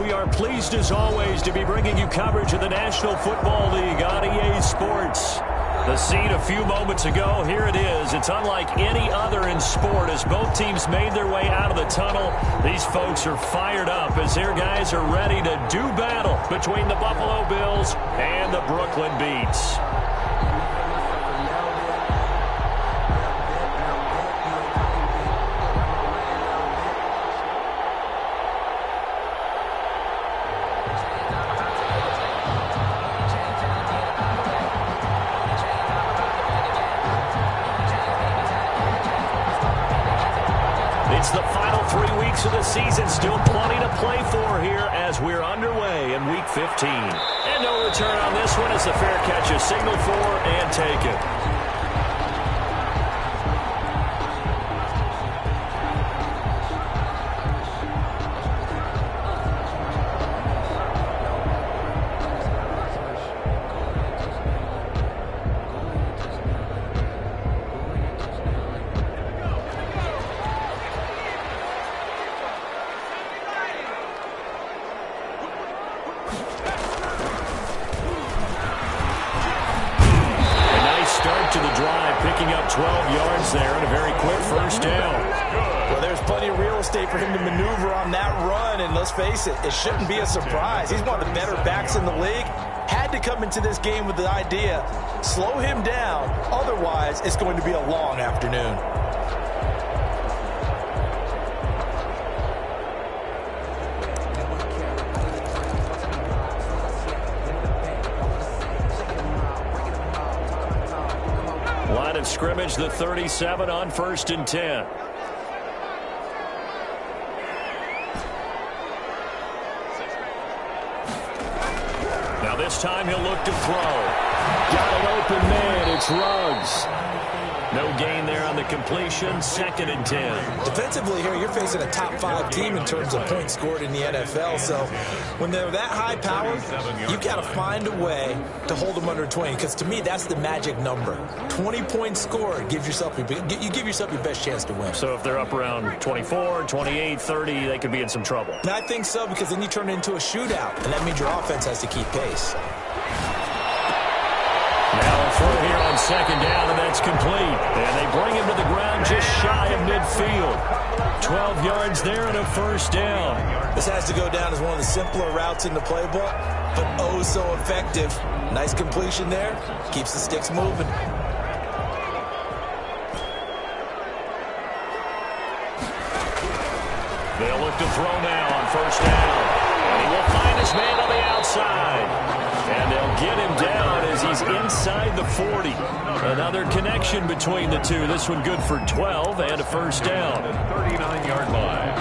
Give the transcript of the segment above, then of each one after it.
we are pleased as always to be bringing you coverage of the National Football League on EA Sports. The scene a few moments ago, here it is. It's unlike any other in sport as both teams made their way out of the tunnel. These folks are fired up as their guys are ready to do battle between the Buffalo Bills and the Brooklyn Beats. It's the final 3 weeks of the season. Still plenty to play for here as we're underway in Week 15. And no return on this one as the fair catch is signaled for and taken. To the drive, picking up 12 yards there and a very quick first down. Well, there's plenty of real estate for him to maneuver on that run, and let's face it, it shouldn't be a surprise. He's one of the better backs in the league. Had to come into this game with the idea, slow him down, otherwise it's going to be a long afternoon. Line of scrimmage, the 37 on 1st and 10. Now this time he'll look to throw. Got an open man. It's Ruggs. No gain there on the completion. 2nd and 10. Defensively here, you're facing a top 5 team in terms of points scored in the NFL. So when they're that high powered, you've got to find a way to hold them under 20. Because to me, that's the magic number. 20 points scored gives yourself you give yourself your best chance to win. So if they're up around 24, 28, 30, they could be in some trouble. And I think so, because then you turn it into a shootout, and that means your offense has to keep pace. Now a throw here on 2nd down, and that's complete. And they bring him to the ground just shy of midfield. 12 yards there and a first down. This has to go down as one of the simpler routes in the playbook, but oh so effective. Nice completion there. Keeps the sticks moving. They'll look to throw now on 1st down. And he will find his man on the outside. And they'll get him down as he's inside the 40. Another connection between the two. This one good for 12 and a first down. 39-yard line.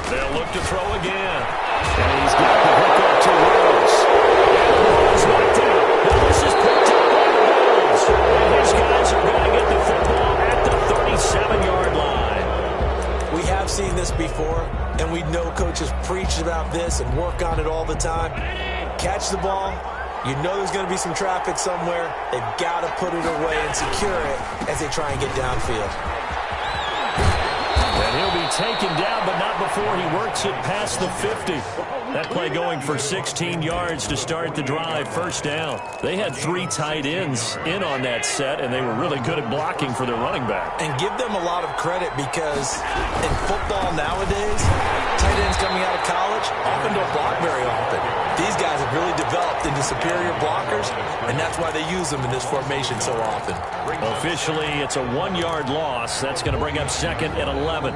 They'll look to throw again. And he's got the hook up to Ruggs. Ruggs knocked out. Now this is picked up by the Bills. And his guys are going to get the football at the 37-yard line. We have seen this before, and we know coaches preach about this and work on it all the time. Catch the ball. You know there's going to be some traffic somewhere. They've got to put it away and secure it as they try and get downfield. And he'll be taken down, but not before he works it past the 50. That play going for 16 yards to start the drive. First down. They had 3 tight ends in on that set, and they were really good at blocking for their running back. And give them a lot of credit, because in football nowadays, tight ends coming out of college often don't block very often. These guys have really developed into superior blockers, and that's why they use them in this formation so often. Officially, it's a 1-yard loss. That's going to bring up 2nd and 11.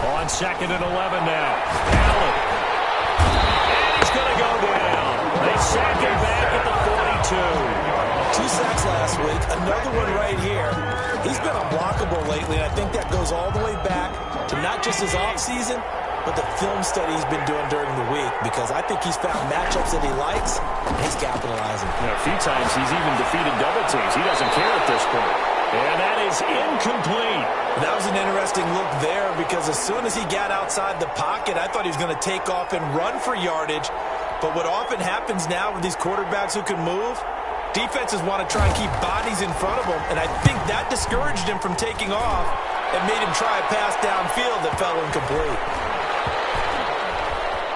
On 2nd and 11 now. Allen. And he's going to go down. They sack him back at the 42. 2 sacks last week. Another one right here. He's been unblockable lately, and I think that goes all the way back to not just his offseason, but the film study he's been doing during the week, because I think he's found matchups that he likes, and he's capitalizing. A few times he's even defeated double teams. He doesn't care at this point. And that is incomplete. That was an interesting look there, because as soon as he got outside the pocket, I thought he was going to take off and run for yardage. But what often happens now with these quarterbacks who can move, defenses want to try and keep bodies in front of them, and I think that discouraged him from taking off and made him try a pass downfield that fell incomplete.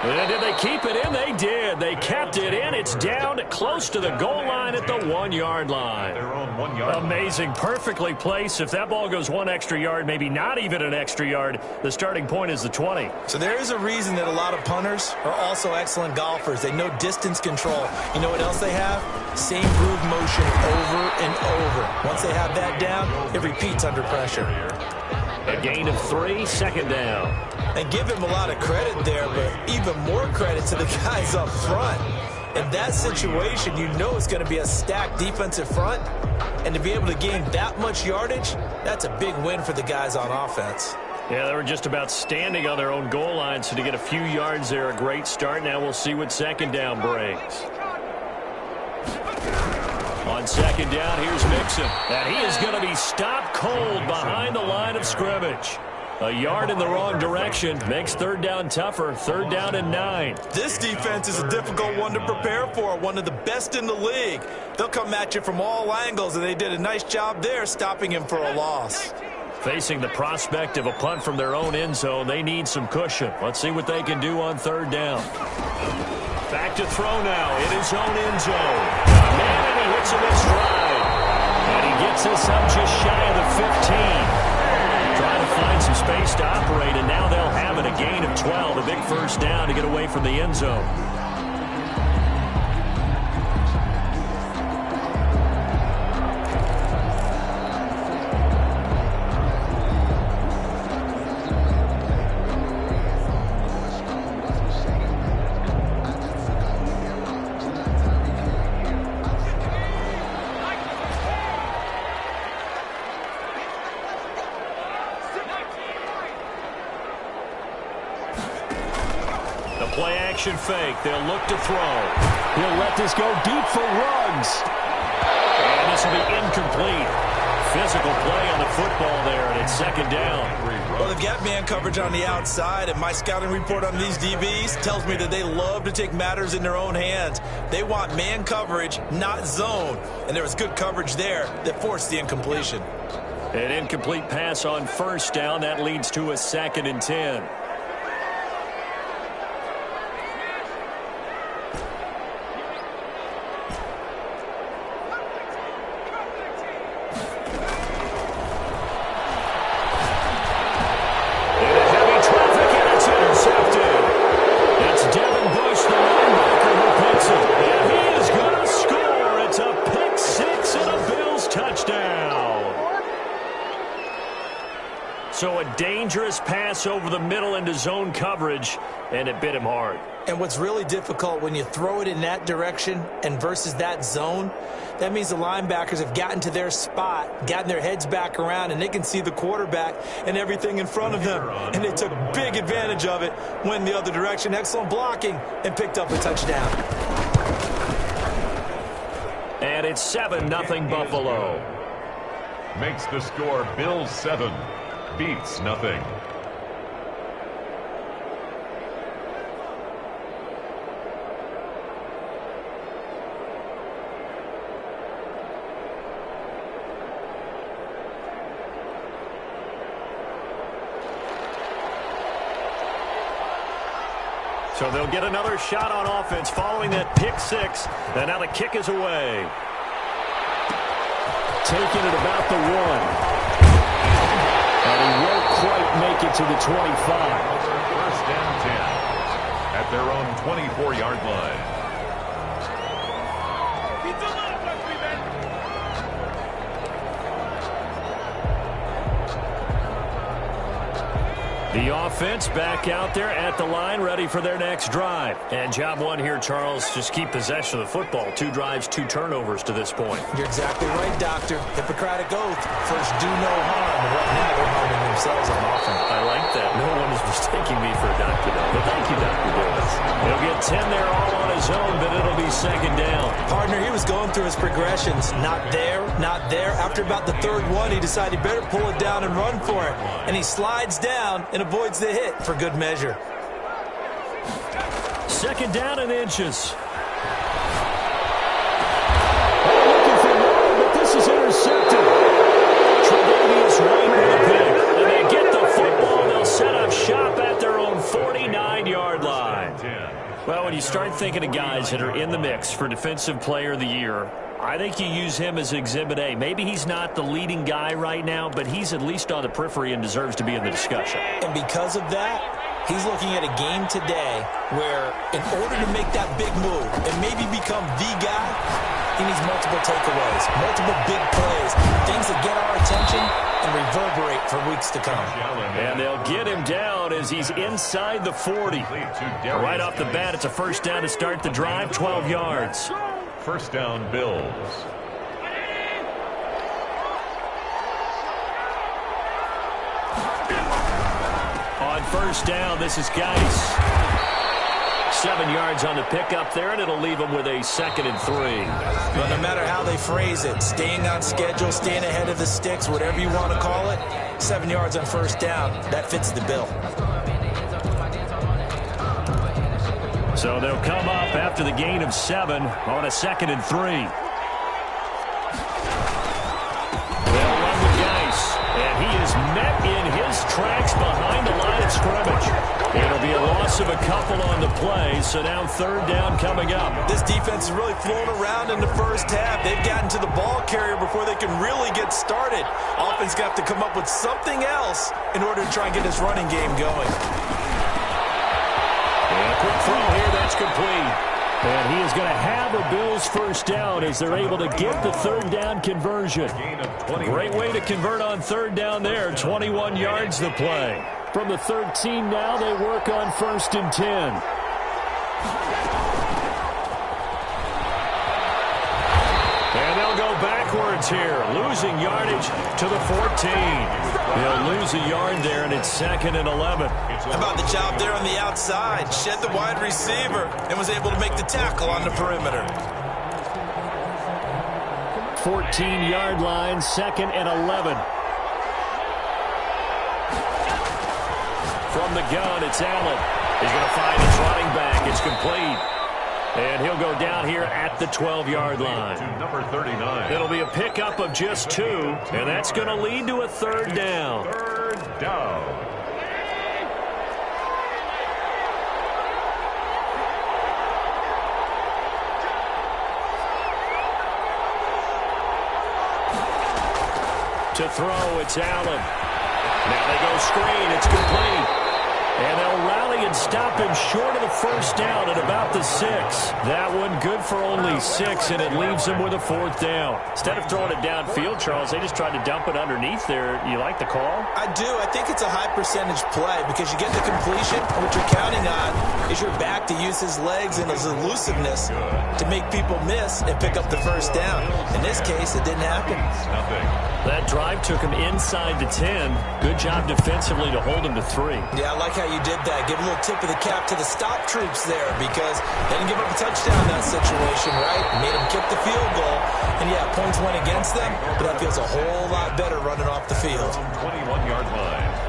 And did they keep it in? They did. They kept it in. It's down close to the goal line at the 1-yard line. Their own 1-yard line. Amazing. Perfectly placed. If that ball goes one extra yard, maybe not even an extra yard, the starting point is the 20. So there is a reason that a lot of punters are also excellent golfers. They know distance control. You know what else they have? Same groove motion over and over. Once they have that down, it repeats under pressure. A gain of 3, second down. And give him a lot of credit there, but even more credit to the guys up front. In that situation, you know it's going to be a stacked defensive front. And to be able to gain that much yardage, that's a big win for the guys on offense. Yeah, they were just about standing on their own goal line, so to get a few yards there, a great start. Now we'll see what second down brings. On second down, here's Mixon. And he is going to be stopped cold behind the line of scrimmage. A yard in the wrong direction makes third down tougher. Third down and 9. This defense is a difficult one to prepare for, one of the best in the league. They'll come at you from all angles, and they did a nice job there stopping him for a loss. Facing the prospect of a punt from their own end zone, they need some cushion. Let's see what they can do on third down. Back to throw now in his own end zone. Man, and he hits him in stride. And he gets us up just shy of the 15. Trying to find some space to operate, and now they'll have it. A gain of 12, a big first down to get away from the end zone. Play-action fake. They'll look to throw. He'll let this go deep for Ruggs. And this will be incomplete. Physical play on the football there, and it's second down. Well, they've got man coverage on the outside, and my scouting report on these DBs tells me that they love to take matters in their own hands. They want man coverage, not zone. And there was good coverage there that forced the incompletion. An incomplete pass on first down. That leads to a 2nd and 10. So a dangerous pass over the middle into zone coverage, and it bit him hard. And what's really difficult when you throw it in that direction and versus that zone, that means the linebackers have gotten to their spot, gotten their heads back around, and they can see the quarterback and everything in front of them. And they took big advantage of it, went the other direction. Excellent blocking, and picked up a touchdown. And it's 7-0 Buffalo. Makes the score Bills 7. Beats nothing. So they'll get another shot on offense following that pick six. And now the kick is away. Taking it about the 1. And he won't quite make it to the 25. First down 10 at their own 24-yard line. The offense back out there at the line, ready for their next drive. And job one here, Charles, just keep possession of the football. 2 drives, 2 turnovers to this point. You're exactly right, Doctor. Hippocratic oath. First, do no harm. And right now, they're harming themselves on offense. I like that. No one is mistaking me for a doctor. got 10 there all on his own, but it'll be second down. Partner, he was going through his progressions. Not there, not there. After about the third one, he decided he better pull it down and run for it. And he slides down and avoids the hit for good measure. Second down and inches. Looking for more, but this is intercepted. Tre'Davious White with a pick. And they get the football. They'll set up shop at their own 49-yard line. Well, when you start thinking of guys that are in the mix for Defensive Player of the Year, I think you use him as Exhibit A. Maybe he's not the leading guy right now, but he's at least on the periphery and deserves to be in the discussion. And because of that, he's looking at a game today where in order to make that big move and maybe become the guy, he needs multiple takeaways, multiple big plays, things that get our attention and reverberate for weeks to come. And they'll get him down as he's inside the 40. Right off the bat, it's a first down to start the drive, 12 yards. First down, Bills. On first down, this is Geis. 7 yards on the pickup there, and it'll leave him with a 2nd and 3. But no matter how they phrase it, staying on schedule, staying ahead of the sticks, whatever you want to call it, 7 yards on first down, that fits the bill. So they'll come up after the gain of 7 on a 2nd and 3. They'll run with Geis, and he is met in his tracks behind the line of scrimmage. It'll be a loss of a couple on the play, so now third down coming up. This defense is really flown around in the first half. They've gotten to the ball carrier before they can really get started. Offense got to come up with something else in order to try and get this running game going. And a quick throw here, that's complete. And he is going to have a Bills first down as they're able to get the third down conversion. Great way to convert on third down there. 21 yards the play. From the 13 now, they work on 1st and 10. And they'll go backwards here, losing yardage to the 14. They'll lose a yard there, and it's 2nd and 11. How about the job there on the outside? Shed the wide receiver and was able to make the tackle on the perimeter. 14-yard line, 2nd and 11. From the gun, it's Allen. He's going to find his running back. It's complete. And he'll go down here at the 12-yard line. To number 39. It'll be a pickup of just 2, and that's going to lead to a third down. Third down. To throw, it's Allen. Now they go screen. It's complete. And they'll rally and stop him short of the first down at about the 6. That one good for only 6, and it leaves him with a 4th down. Instead of throwing it downfield, Charles, they just tried to dump it underneath there. You like the call? I do. I think it's a high-percentage play because you get the completion, and what you're counting on is your back to use his legs and his elusiveness to make people miss and pick up the first down. In this case, it didn't happen. That drive took him inside the 10. Good job defensively to hold him to 3. Yeah, I like how you did that. Give a little tip of the cap to the stop troops there because they didn't give up a touchdown in that situation, right? Made them kick the field goal. And, yeah, points went against them, but that feels a whole lot better running off the field. 21-yard line.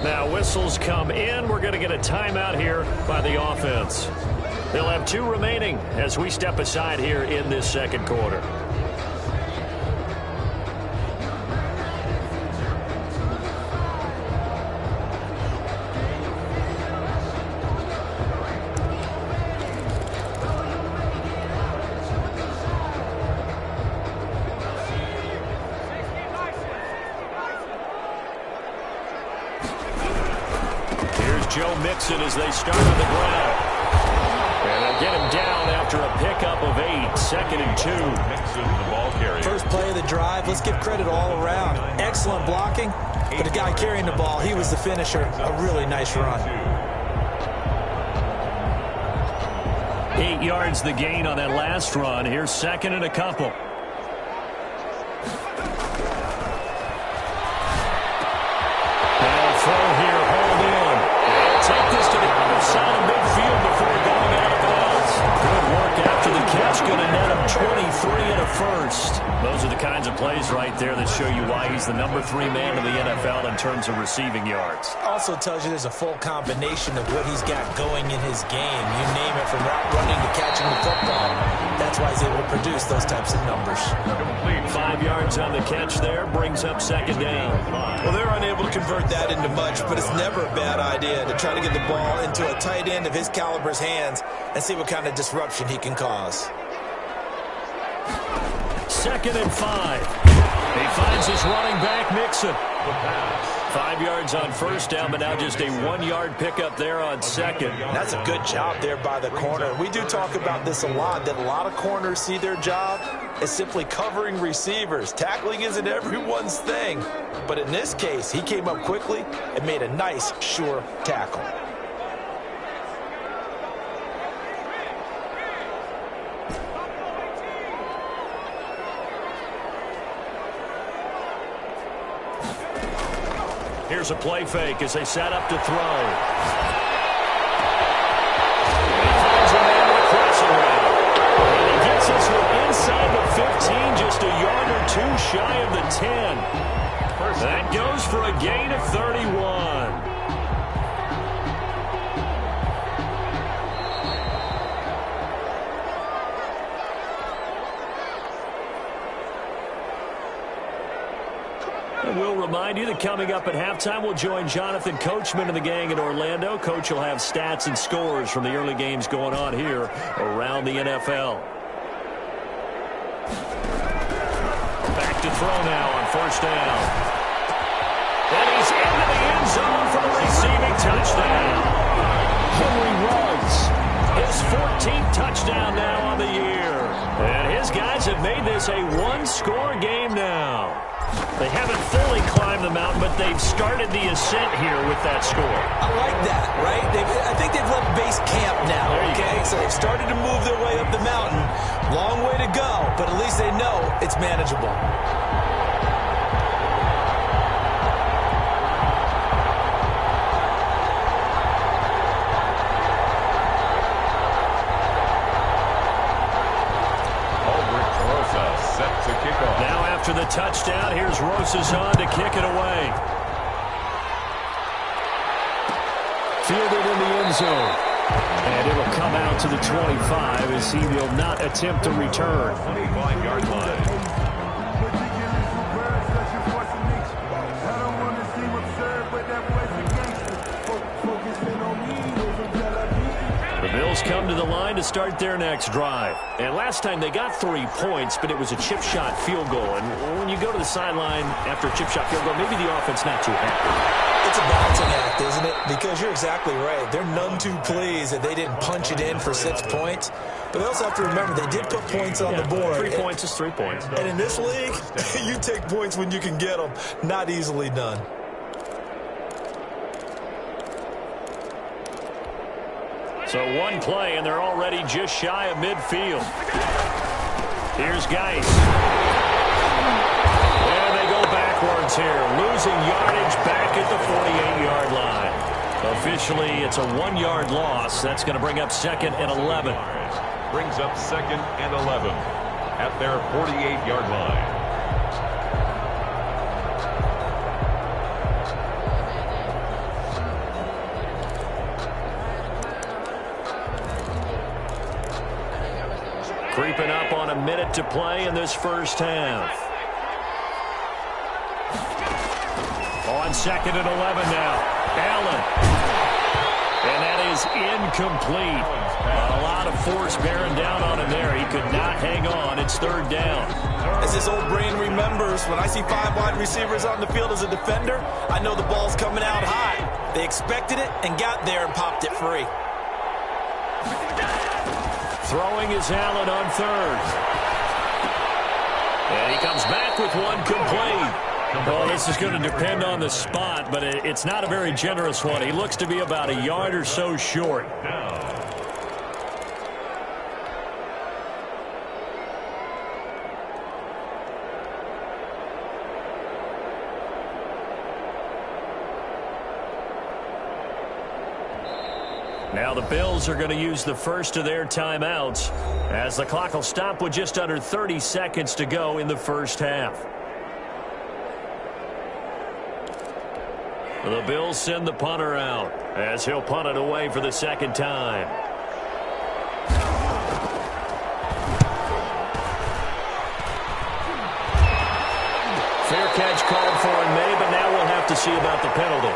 Now whistles come in. We're going to get a timeout here by the offense. They'll have 2 remaining as we step aside here in this second quarter. Joe Mixon as they start on the ground. And they'll get him down after a pickup of 8, 2nd and 2. Mixon, the ball carrier. First play of the drive, let's give credit all around. Excellent blocking, but the guy carrying the ball, he was the finisher. A really nice run. 8 yards the gain on that last run. Here's 2nd and a couple. And throw here, hold in. Take this to the other side of midfield before going out of bounds. Good work after the catch. Going to net him 23 and a first. Those are the kinds of plays right there that show you why he's the number 3 man in the NFL in terms of receiving yards. Also tells you there's a full combination of what he's got going in his game. You name it, from route running to catching the football. That's why he's able to produce those types of numbers. 5 yards on the catch there. Brings up 2nd down. Well, they're unable to convert that into much, but it's never a bad idea to try to get the ball into a tight end of his caliber's hands and see what kind of disruption he can cause. 2nd and 5. He finds his running back, Mixon. 5 yards on first down, but now just a 1-yard pickup there on 2nd. That's a good job there by the corner. We do talk about this a lot, that a lot of corners see their job as simply covering receivers. Tackling isn't everyone's thing, but in this case, he came up quickly and made a nice, sure tackle. Here's a play fake as they set up to throw. He finds a man with a crossing route. And he gets this one inside the 15, just a yard or 2 shy of the 10. That goes for a gain of 31. We'll remind you that coming up at halftime, we'll join Jonathan Coachman and the gang in Orlando. Coach will have stats and scores from the early games going on here around the NFL. Back to throw now on first down. And he's into the end zone for the receiving touchdown. Henry Ruggs, his 14th touchdown now on the year. And his guys have made this a 1-score game now. They haven't fully climbed the mountain, but they've started the ascent here with that score. I like that, right? I think they've left base camp now, okay? So they've started to move their way up the mountain. Long way to go, but at least they know it's manageable. Now after the touchdown, here's Rosas on to kick it away. Fielded in the end zone. And it'll come out to the 25 as he will not attempt to return. 25-yard line. The Bills come to the line to start their next drive. And last time they got 3 points, but it was a chip shot field goal. And when you go to the sideline after a chip shot field goal, maybe the offense not too happy. It's a balancing act, isn't it? Because you're exactly right. They're none too pleased that they didn't punch it in for 6 points. But they also have to remember they did put points on the board. 3 points is 3 points. And in this league, you take points when you can get them. Not easily done. So 1 play, and they're already just shy of midfield. Here's Geis. And they go backwards here, losing yardage back at the 48-yard line. Officially, it's a 1-yard loss. That's going to bring up 2nd and 11. Brings up 2nd and 11 at their 48-yard line. a minute to play in this first half. On 2nd and 11 now. Allen. And that is incomplete. A lot of force bearing down on him there. He could not hang on. It's 3rd down. As his old brain remembers, when I see 5 wide receivers on the field as a defender, I know the ball's coming out high. They expected it and got there and popped it free. Throwing is Allen on 3rd. And he comes back with one complete. Well, this is going to depend on the spot, but it's not a very generous one. He looks to be about a yard or so short. Now the Bills are going to use the first of their timeouts as the clock will stop with just under 30 seconds to go in the first half. The Bills send the punter out as he'll punt it away for the 2nd time. Fair catch called for in May, but now we'll have to see about the penalty.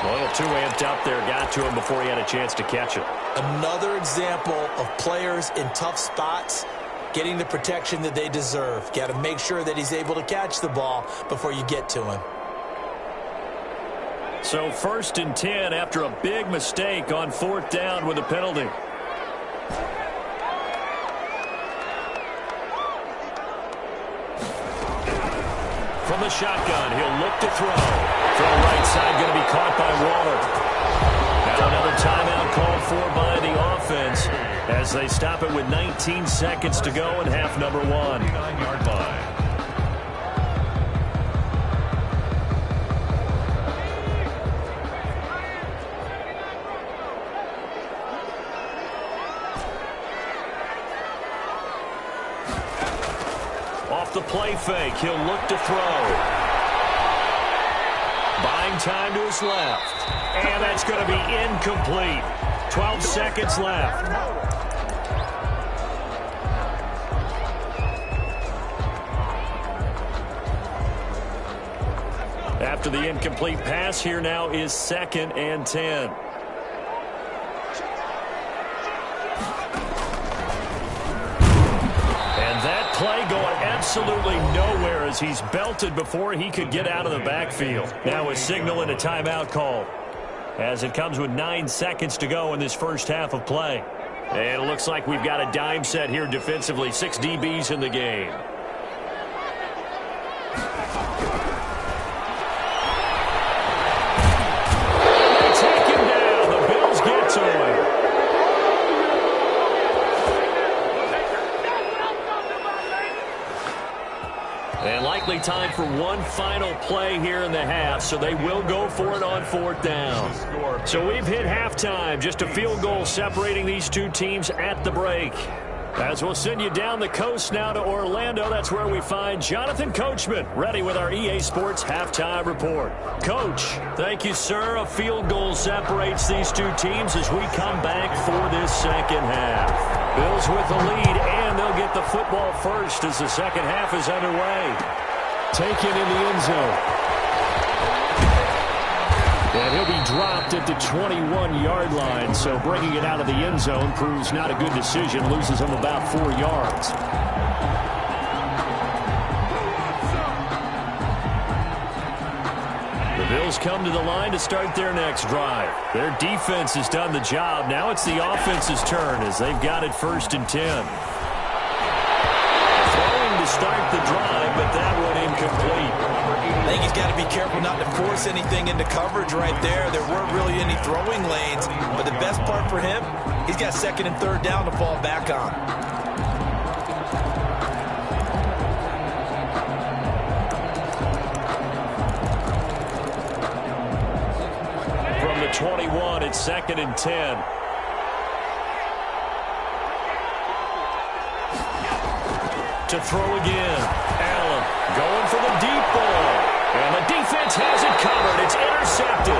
A little too amped up there, got to him before he had a chance to catch it. Another example of players in tough spots getting the protection that they deserve. Got to make sure that he's able to catch the ball before you get to him. So 1st and 10 after a big mistake on 4th down with a penalty. From the shotgun, he'll look to throw. Throw right side, going to be caught by Waller. Now another timeout called for by the offense as they stop it with 19 seconds to go in half number 1. 39-yard line. The play fake. He'll look to throw. Buying time to his left. And that's going to be incomplete. 12 seconds left. After the incomplete pass, here now is 2nd and 10. Play going absolutely nowhere as he's belted before he could get out of the backfield. Now a signal and a timeout call as it comes with 9 seconds to go in this first half of play. And it looks like we've got a dime set here defensively. 6 DBs in the game. They take him down. The Bills get to him. And likely time for one final play here in the half, so they will go for it on 4th down. So we've hit halftime, just a field goal separating these two teams at the break. As we'll send you down the coast now to Orlando, that's where we find Jonathan Coachman, ready with our EA Sports Halftime Report. Coach, thank you, sir. A field goal separates these two teams as we come back for this second half. Bills with the lead, and they'll get the football first as the second half is underway. Taken in the end zone. And he'll be dropped at the 21-yard line, so bringing it out of the end zone proves not a good decision, loses him about 4 yards. The Bills come to the line to start their next drive. Their defense has done the job. Now it's the offense's turn as they've got it 1st and 10. Throwing to start the drive, but that one incomplete. I think he's got to be careful not to force anything into coverage right there. There weren't really any throwing lanes, but the best part for him, he's got 2nd and 3rd down to fall back on. From the 21, it's 2nd and 10. To throw again. Allen going for the deep ball. And the defense has it covered. It's intercepted.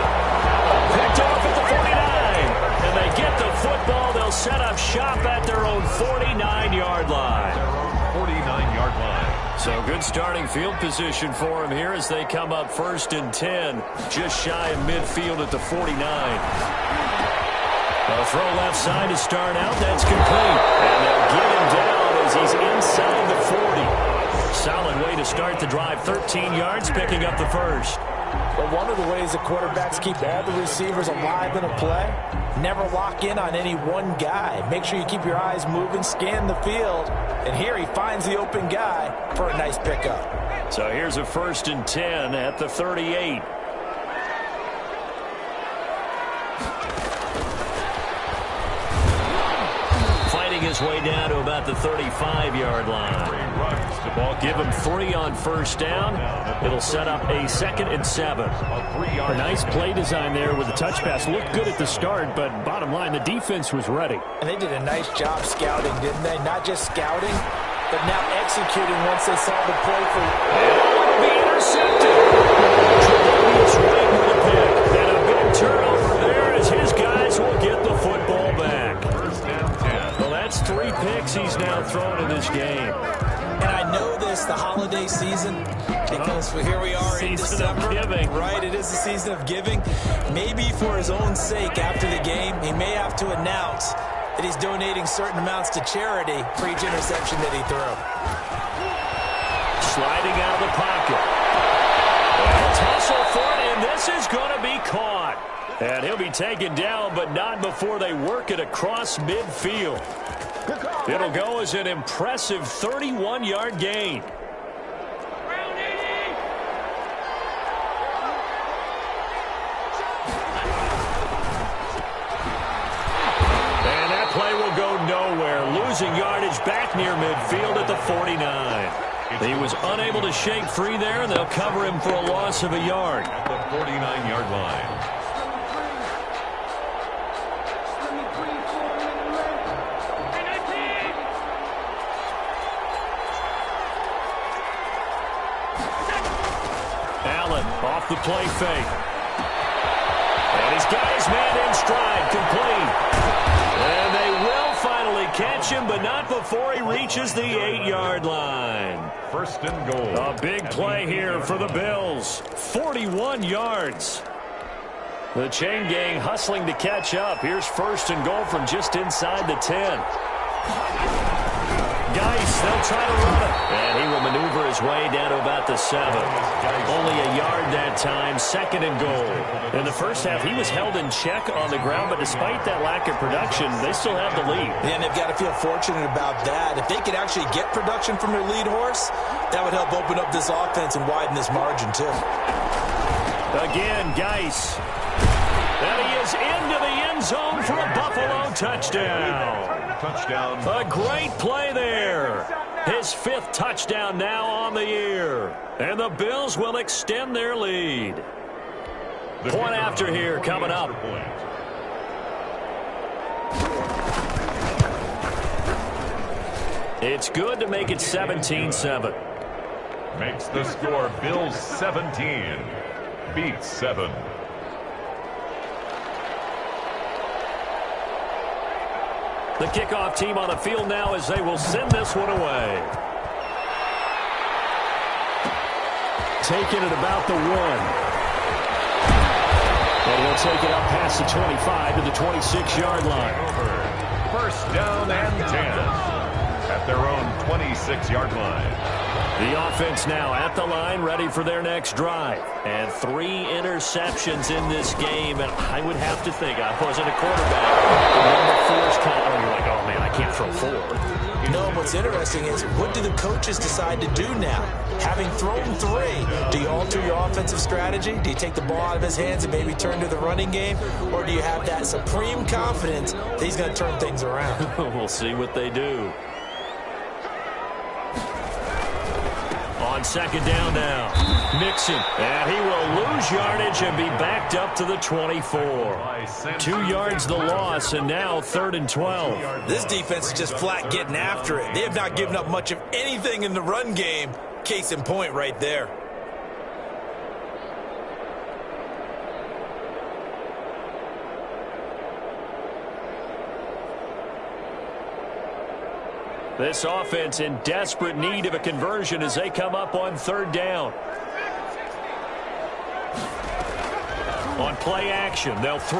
Picked off at the 49. And they get the football. They'll set up shop at their own 49-yard line. So good starting field position for him here as they come up 1st and 10, just shy of midfield at the 49. A throw left side to start out. That's complete. And they'll get him down as he's inside the 40. Solid way to start the drive. 13 yards, picking up the first. But one of the ways the quarterbacks keep all the receivers alive in a play, never lock in on any one guy. Make sure you keep your eyes moving, scan the field. And here he finds the open guy for a nice pickup. So here's a 1st and 10 at the 38. Fighting his way down to about the 35-yard line. Give him 3 on 1st down. It'll set up a 2nd and 7. A nice play design there with the touch pass. Looked good at the start, but bottom line, the defense was ready. And they did a nice job scouting, didn't they? Not just scouting, but now executing once they saw the play for... And be intercepted. Tre'Davious White with a pick. And a big turnover there as his guys will get the football back. 1st and 10. Well, that's 3 picks he's now thrown in this game. And I know this, the holiday season, because here we are in December. Giving. Right, it is the season of giving. Maybe for his own sake after the game, he may have to announce that he's donating certain amounts to charity for each interception that he threw. Sliding out of the pocket. And a tussle for it, and this is going to be caught. And he'll be taken down, but not before they work it across midfield. It'll go as an impressive 31-yard gain. And that play will go nowhere. Losing yardage back near midfield at the 49. He was unable to shake free there, and they'll cover him for a loss of a yard. At the 49-yard line. Off the play fake. And he's got his man in stride, complete. And they will finally catch him, but not before he reaches the 8-yard line. 1st and goal. A big play here for the Bills. 41 yards. The chain gang hustling to catch up. Here's 1st and goal from just inside the 10. Geis, they'll try to run it. And he will maneuver his way down to about the 7. Only a yard that time, 2nd and goal. In the first half, he was held in check on the ground, but despite that lack of production, they still have the lead. And they've got to feel fortunate about that. If they could actually get production from their lead horse, that would help open up this offense and widen this margin, too. Again, Geis. And he is into the end zone for a Buffalo touchdown. Touchdown. A great play there. His 5th touchdown now on the year. And the Bills will extend their lead. Point after here coming up. It's good to make it 17-7. Makes the score Bills 17. Beats 7. The kickoff team on the field now as they will send this one away. Taking it about the 1. And he'll take it up past the 25 to the 26-yard line. 1st down and 10 at their own 26-yard line. The offense now at the line, ready for their next drive. And 3 interceptions in this game. And I would have to think, I wasn't a quarterback, number 4's kind of, you're like, oh man, I can't throw 4. No, what's interesting is, what do the coaches decide to do now? Having thrown 3, do you alter your offensive strategy? Do you take the ball out of his hands and maybe turn to the running game? Or do you have that supreme confidence that he's going to turn things around? We'll see what they do. On 2nd down now, Mixon, and he will lose yardage and be backed up to the 24. 2 yards the loss, and now 3rd and 12. This defense is just flat getting after it. They have not given up much of anything in the run game. Case in point right there. This offense in desperate need of a conversion as they come up on third down. On play action, they'll throw.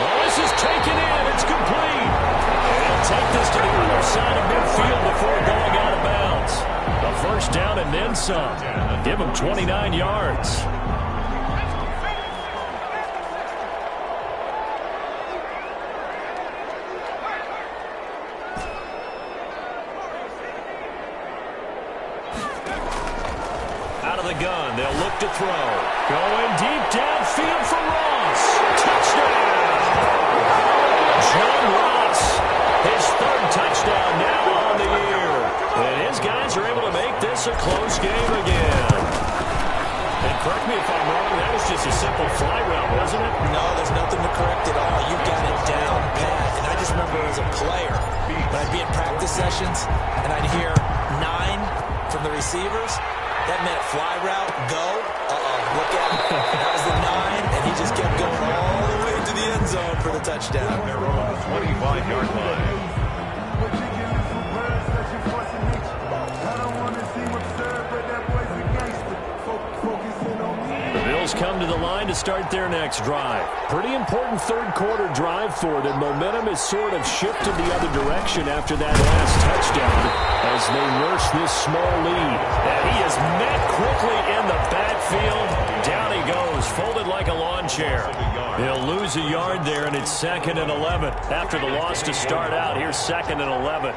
Well, this is taken in. It's complete. And he'll take this to the other side of midfield before going out of bounds. A first down and then some. Give him 29 yards. Gun. They'll look to throw. Going deep downfield for Ross. Touchdown! John Ross. His third touchdown now on the year. And his guys are able to make this a close game again. And correct me if I'm wrong, that was just a simple fly route, wasn't it? No, there's nothing to correct at all. You got it down pat. And I just remember as a player, when I'd be in practice sessions, and I'd hear 9 from the receivers. That meant fly route, go. Look at him. That was the 9, and he just kept going all the way to the end zone for the touchdown. They're on the 25-yard line. The Bills come to the line to start their next drive. Pretty important third-quarter drive for them. Momentum has sort of shifted the other direction after that last touchdown as they nurse this small lead. And he is met quickly in the backfield. Down he goes, folded like a lawn chair. He'll lose a yard there, and it's 2nd and 11. After the loss to start out, here's 2nd and 11.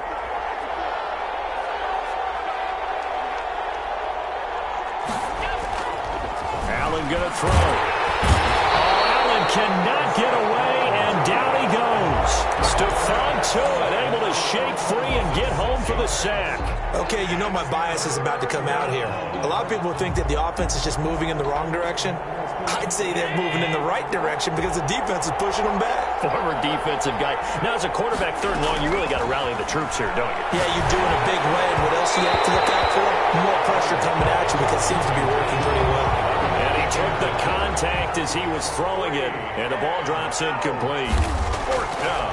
Allen going to throw. Allen cannot get away, and down he goes. Stephon Tuitt able to shake free and get home for the sack. Okay, you know my bias is about to come out here. A lot of people think that the offense is just moving in the wrong direction. I'd say they're moving in the right direction because the defense is pushing them back. Former defensive guy. Now, as a quarterback, third and long, you really got to rally the troops here, don't you? Yeah, you do in a big way. And what else do you have to look out for? More pressure coming at you because it seems to be working pretty well. And he took the contact as he was throwing it, and the ball drops incomplete. 4th down.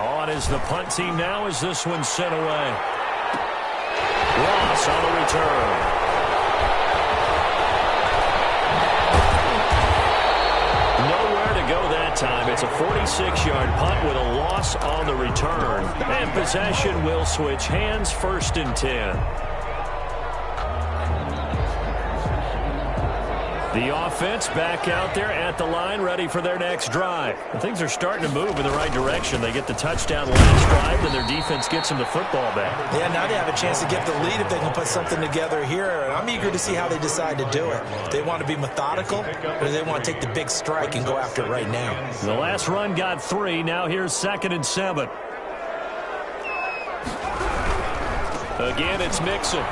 On is the punt team now as this one's sent away. Ross on the return. Nowhere to go that time. It's a 46-yard punt with a loss on the return. And possession will switch hands, 1st and 10. The offense back out there at the line, ready for their next drive. Things are starting to move in the right direction. They get the touchdown last drive, and their defense gets them the football back. Yeah, now they have a chance to get the lead if they can put something together here. And I'm eager to see how they decide to do it. They want to be methodical, or they want to take the big strike and go after it right now. The last run got 3. Now here's 2nd and 7. Again, it's Mixon.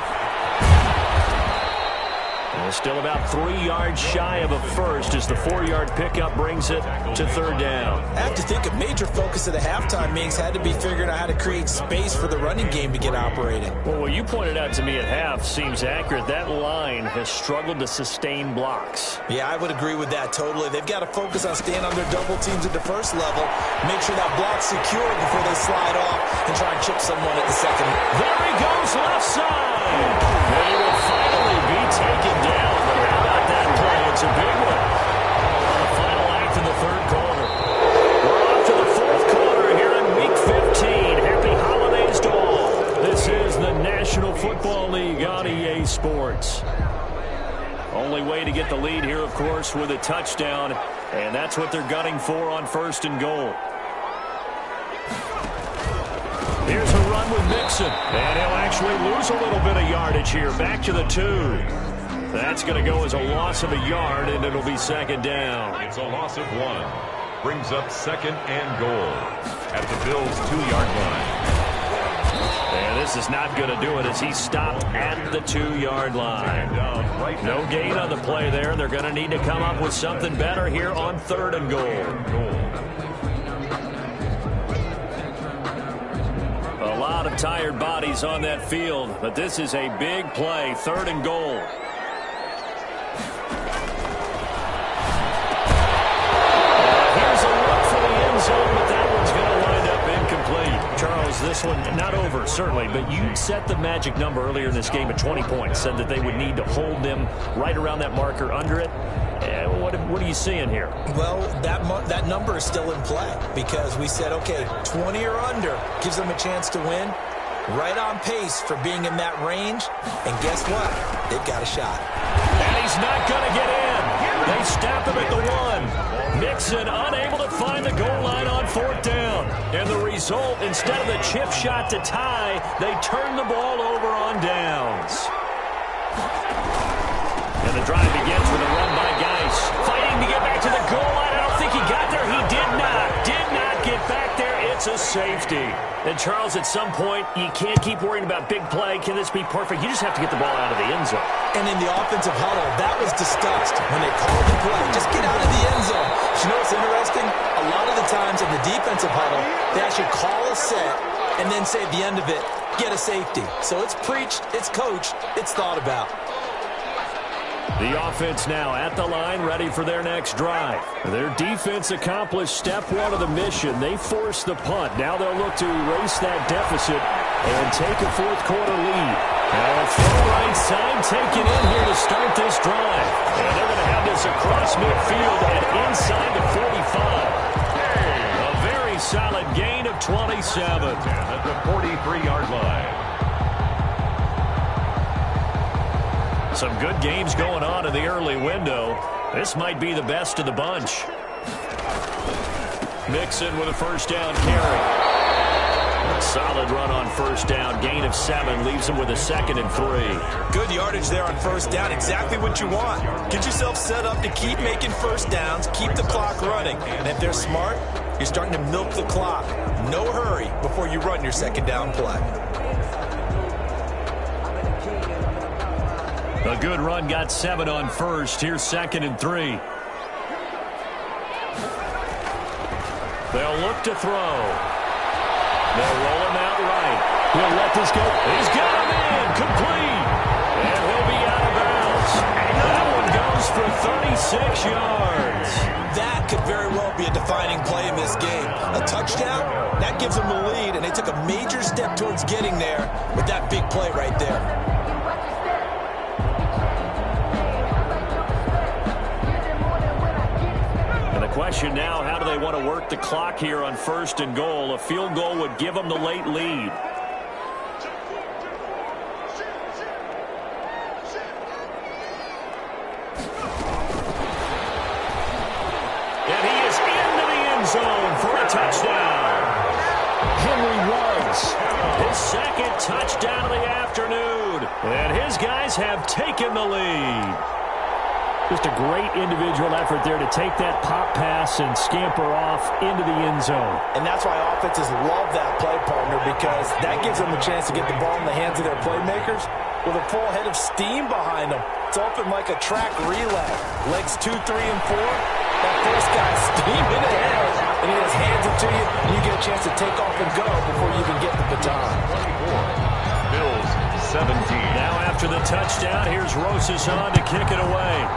Still about 3 yards shy of a first as the 4-yard pickup brings it to third down. I have to think a major focus of the halftime meetings had to be figuring out how to create space for the running game to get operating. Well, what you pointed out to me at half seems accurate. That line has struggled to sustain blocks. Yeah, I would agree with that totally. They've got to focus on staying on their double teams at the first level, make sure that block's secure before they slide off and try and chip someone at the second. There he goes, left side. And he will finally be taken down. But how about that play? It's a big one. On the final act in the third quarter. We're off to the 4th quarter here in Week 15. Happy holidays to all. This is the National Football League on EA Sports. Only way to get the lead here, of course, with a touchdown. And that's what they're gunning for on 1st and goal. Here's a run with Mixon. And he'll actually lose a little bit of yardage here. Back to the 2. That's going to go as a loss of a yard, and it'll be 2nd down. It's a loss of 1. Brings up 2nd and goal at the Bills' 2-yard line. And this is not going to do it as he stopped at the 2-yard line. No gain on the play there. They're going to need to come up with something better here on 3rd and goal. A lot of tired bodies on that field, but this is a big play. 3rd and goal. Here's a look for the end zone, but Charles, this one not over, certainly, but you set the magic number earlier in this game at 20 points, said that they would need to hold them right around that marker under it. What are you seeing here? Well, that number is still in play because we said, okay, 20 or under gives them a chance to win. Right on pace for being in that range. And guess what? They've got a shot. And he's not going to get in. They stop him at the 1. Mixon unable to find the goal line on 4th down. And the result, instead of the chip shot to tie, they turn the ball over on downs. And the drive begins with a run by Geis. Fighting to get back to the goal line. I don't think he got there. He did not get back there. It's a safety. And, Charles, at some point, you can't keep worrying about big play. Can this be perfect? You just have to get the ball out of the end zone. And in the offensive huddle, that was discussed when they called the play. Just get out of the end zone. You know what's interesting? A lot of the times in the defensive huddle, they actually call a set and then say at the end of it, get a safety. So it's preached, it's coached, it's thought about. The offense now at the line, ready for their next drive. Their defense accomplished step 1 of the mission. They forced the punt. Now they'll look to erase that deficit and take a 4th quarter lead. Now a throw right side taken in here to start this drive. And they're going to have this across midfield and inside the 45. A very solid gain of 27. At the 43-yard line. Some good games going on in the early window. This might be the best of the bunch. Mixon with a first down carry. A solid run on first down. Gain of 7 leaves him with a 2nd and 3. Good yardage there on first down. Exactly what you want. Get yourself set up to keep making first downs. Keep the clock running. And if they're smart, you're starting to milk the clock. No hurry before you run your 2nd down play. A good run got 7 on first. Here's 2nd and 3. They'll look to throw. They'll roll him out right. He'll let this go. He's got him in. Complete. And he'll be out of bounds. That one goes for 36 yards. That could very well be a defining play in this game. A touchdown, that gives them the lead, and they took a major step towards getting there with that big play right there. Question now, how do they want to work the clock here on 1st and goal? A field goal would give them the late lead. And he is into the end zone for a touchdown. Henry Ruggs, his 2nd touchdown of the afternoon. And his guys have taken the lead. Just a great individual effort there to take that pop pass and scamper off into the end zone. And that's why offenses love that play, partner, because that gives them a chance to get the ball in the hands of their playmakers with a full head of steam behind them. It's open like a track relay. Legs 2, 3, and 4. That first guy's steaming ahead, and he just hands it to you, and you get a chance to take off and go before you even get the baton. 24. Bills 17. Now after the touchdown, here's Rosas on to kick it away.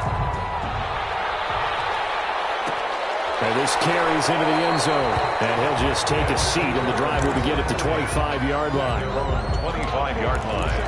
And this carries into the end zone. And he'll just take a seat, and the drive will begin at the 25-yard line. 25-yard line.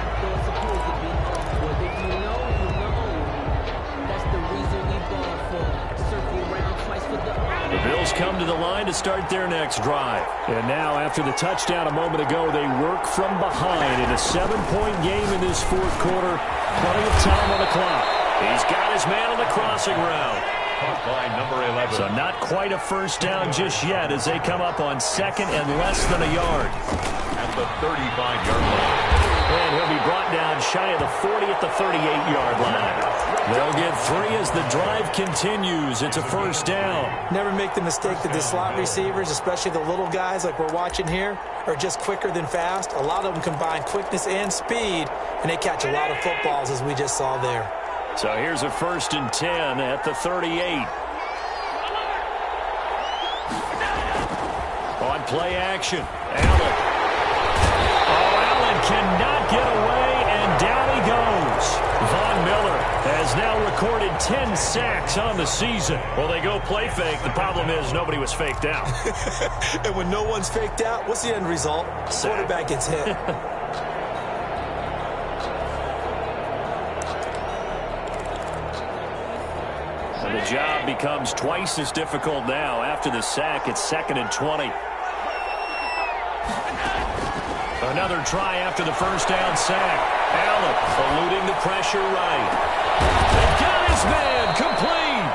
The Bills come to the line to start their next drive. And now, after the touchdown a moment ago, they work from behind in a 7-point game in this 4th quarter. Plenty of time on the clock. He's got his man on the crossing route. Caught by number 11. So not quite a first down just yet as they come up on 2nd and less than a yard. At the 35-yard line. And he'll be brought down shy of the 40 at the 38-yard line. They'll get 3 as the drive continues. It's a first down. Never make the mistake that the slot receivers, especially the little guys like we're watching here, are just quicker than fast. A lot of them combine quickness and speed, and they catch a lot of footballs as we just saw there. So here's a 1st and 10 at the 38. On play action, Allen. Oh, Allen cannot get away, and down he goes. Von Miller has has now recorded 10 sacks on the season. Well, they go play fake. The problem is nobody was faked out. And when no one's faked out, what's the end result? Quarterback gets hit. And the job becomes twice as difficult now. After the sack, it's 2nd and 20. Another try after the first down sack. Allen eluding the pressure right. They've got his man complete.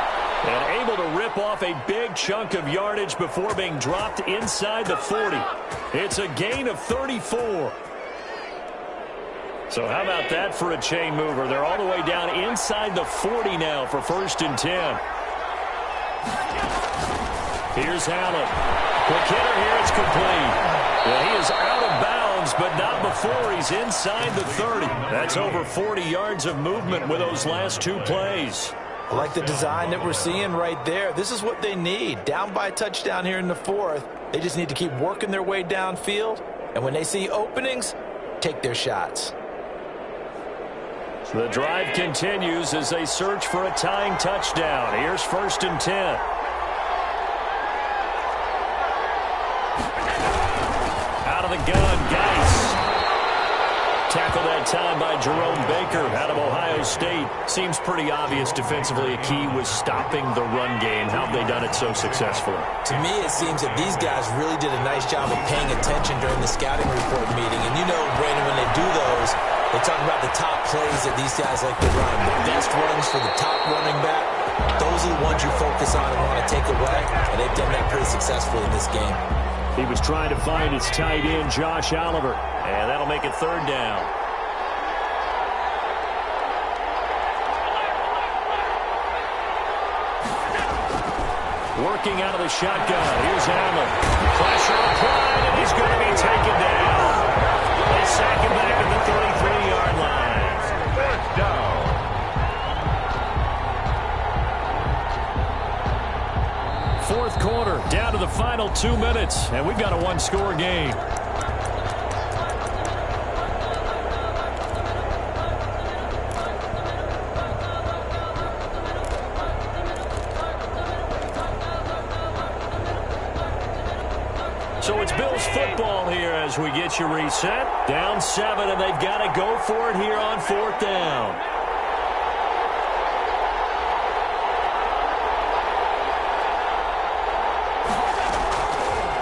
And able to rip off a big chunk of yardage before being dropped inside the 40. It's a gain of 34. So how about that for a chain mover? They're all the way down inside the 40 now for 1st and 10. Here's Allen. Quick hitter here. It's complete. Well, he is out of bounds, but not before he's inside the 30. That's over 40 yards of movement with those last 2 plays. I like the design that we're seeing right there. This is what they need. Down by a touchdown here in the 4th. They just need to keep working their way downfield. And when they see openings, take their shots. The drive continues as they search for a tying touchdown. Here's 1st and 10. Out of the gun, Geis. Tackled that time by Jerome Baker out of Ohio State. Seems pretty obvious defensively a key was stopping the run game. How have they done it so successfully? To me, it seems that these guys really did a nice job of paying attention during the scouting report meeting. And you know, Brandon, when they do those, they talk about the top plays that these guys like to run. The best runs for the top running back. Those are the ones you focus on and want to take away. And they've done that pretty successfully in this game. He was trying to find his tight end, Josh Oliver. And that'll make it 3rd down. Working out of the shotgun. Here's Allen. Pressure applied, and he's going to be taken down. They sack him back at the 33-yard line. 4th down. 4th quarter, down to the final 2 minutes, and we've got a 1-score game. So it's Bills football here as we get you reset. Down 7, and they've got to go for it here on 4th down.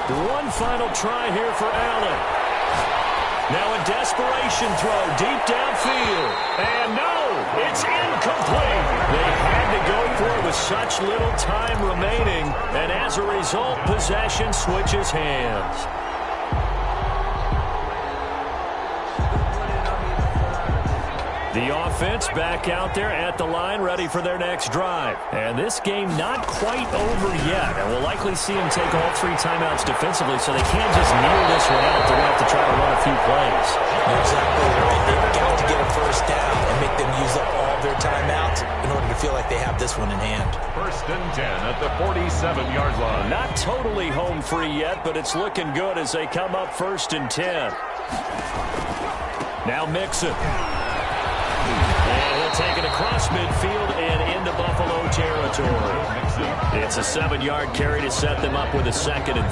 One final try here for Allen. Now a desperation throw deep downfield. And no, it's incomplete. They had to go for it with such little time remaining. And as a result, possession switches hands. The offense back out there at the line, ready for their next drive. And this game not quite over yet. And we'll likely see them take all 3 timeouts defensively, so they can't just kneel this one out. They're going to have to try to run a few plays. You're exactly right. They've got to get a 1st down and make them use up all their timeouts in order to feel like they have this one in hand. 1st and 10 at the 47-yard line. Not totally home free yet, but it's looking good as they come up 1st and 10. Now Mixon. And he'll take it across midfield and into Buffalo territory. It's a 7-yard carry to set them up with a 2nd and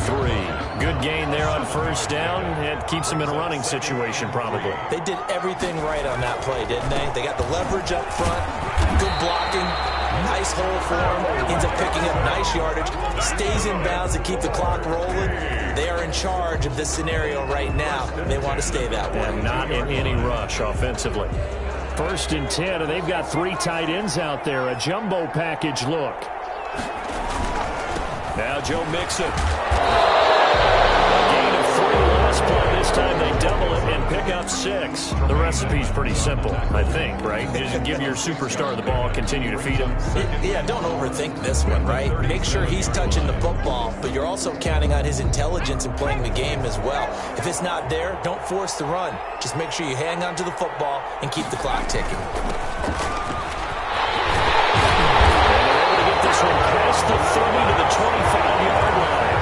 3. Good gain there on 1st down. It keeps them in a running situation probably. They did everything right on that play, didn't they? They got the leverage up front, good blocking, nice hole for him. Ends up picking up nice yardage, stays in bounds to keep the clock rolling. They are in charge of this scenario right now. They want to stay that way. And not in any rush offensively. 1st and 10, and they've got 3 tight ends out there. A jumbo package look. Now Joe Mixon. A gain of 3 last play. This time they double it and pick up 6. The recipe's pretty simple, I think, right? Just give your superstar the ball, continue to feed him. Yeah, don't overthink this one, right? Make sure he's touching the football, but you're also counting on his intelligence in playing the game as well. If it's not there, don't force the run. Just make sure you hang on to the football and keep the clock ticking. This one past the 30 to the 25-yard line.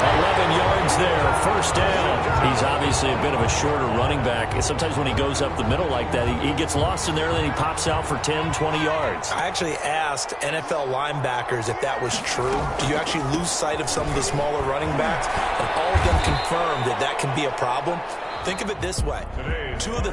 11 yards there, 1st down. He's obviously a bit of a shorter running back, sometimes when he goes up the middle like that, he gets lost in there, and then he pops out for 10, 20 yards. I actually asked NFL linebackers if that was true. Do you actually lose sight of some of the smaller running backs? And all of them confirmed that that can be a problem. Think of it this way. Two of the